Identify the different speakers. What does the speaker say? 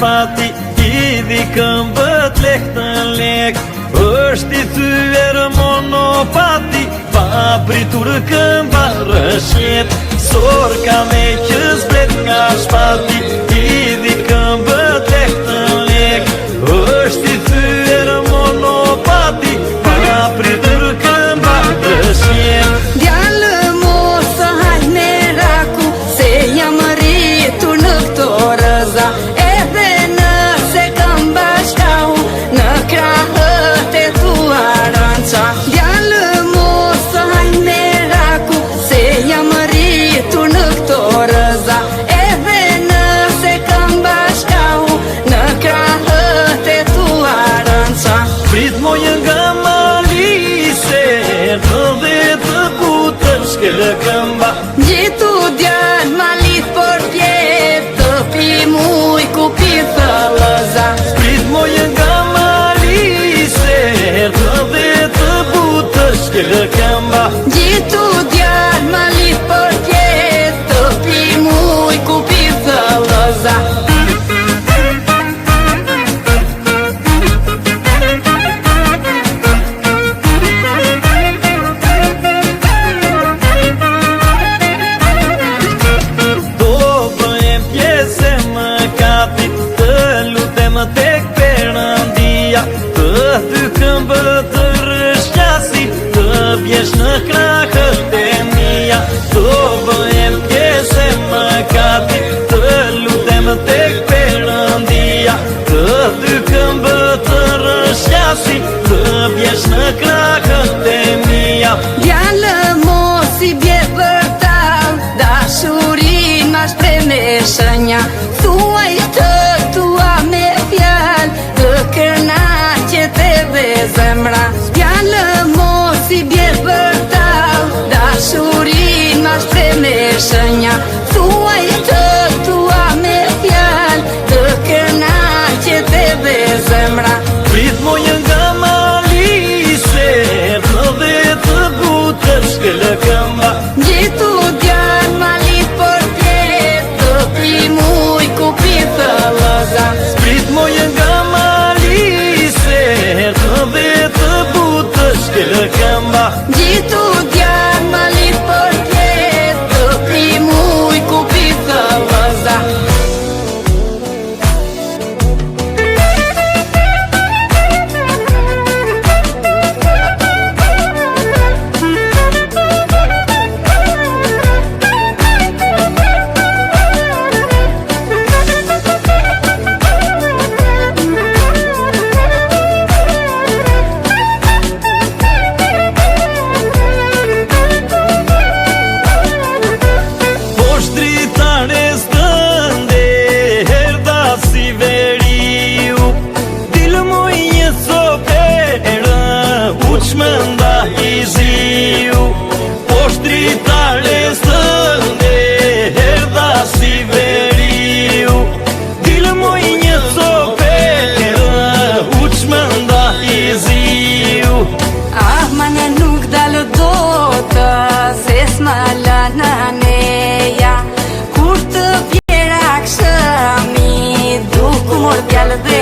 Speaker 1: shpati, idhi këmbët lek të lek. Është i thyer monopati, pa pritur këmba rëshjet. Sorka me që zblet nga shpati, idhi këmbët lek të lek. Është i thyer monopati, pa pritur këmba rëshjet.
Speaker 2: Djalë mos haj me raku, se jam rritur në këto rëza. Edhe nëse kam bashkau në krahët e tua ranca. Djalë mos haj me raku, se jam rritur në këto rëza. Edhe nëse kam bashkau në krahët e tua ranca.
Speaker 1: Prit mojë nga malise, të dhe të putër shkele këmba.
Speaker 2: Gjitu djalë malit për pjetë, të pi muj ku pi thëllëza.
Speaker 1: Prit mojë nga malise, të dhe të putër shkele këmba.
Speaker 2: Gjitu djalë malit për pjetë, të pi muj ku pi thëllëza.
Speaker 1: Tek Perëndia, të dy këmbët të rëshqasi, të bjesh në krahët e mia. Do bëhem pjesë e mëkatit, të lutem tek Perëndia, të dy këmbët të rëshqasi, të bjesh në krahët e mia.
Speaker 2: Djalë mos i bje vërtal, dashurin ma shpre me shënja. Thuaj të tua me fjal, të kënaqet edhe zemra. Djalë mos i bje vërtal, dashurin ma shpre me shënja. Thuaj të tua me fjal, të kënaqet edhe zemra.
Speaker 1: Prit mojë nga malise, të dhe të butër shkele këmba.
Speaker 2: Gjitu djalë malit për pjetë, të pi muj ku pi thëllëza.
Speaker 1: Prit mojë nga malise, të dhe të butër shkele këmba.
Speaker 2: Gjitu djalë malit për pjetë, të pi muj ku pi thëllëza. Kur të pjera këshëmi, duku mor djalë dhe